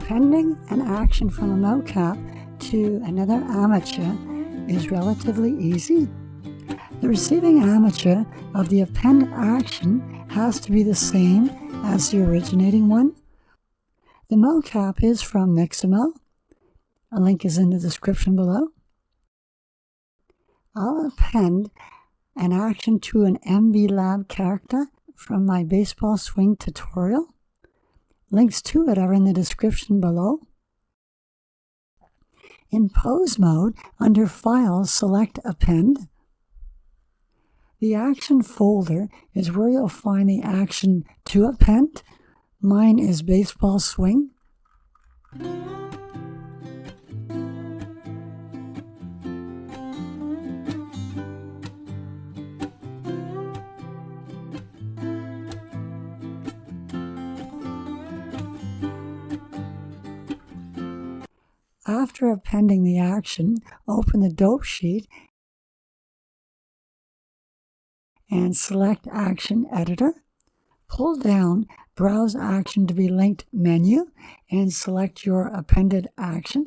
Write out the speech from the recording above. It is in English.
Appending an action from a mocap to another amateur is relatively easy. The receiving amateur of the append action has to be the same as the originating one. The mocap is from Mixamo. A link is in the description below. I'll append an action to an MV Lab character from my baseball swing tutorial. Links to it are in the description below. In pose mode, under File, select Append. The action folder is where you'll find the action to append. Mine is baseball swing. After appending the action, open the dope sheet and select Action Editor. Pull down Browse Action to be Linked menu and select your appended action.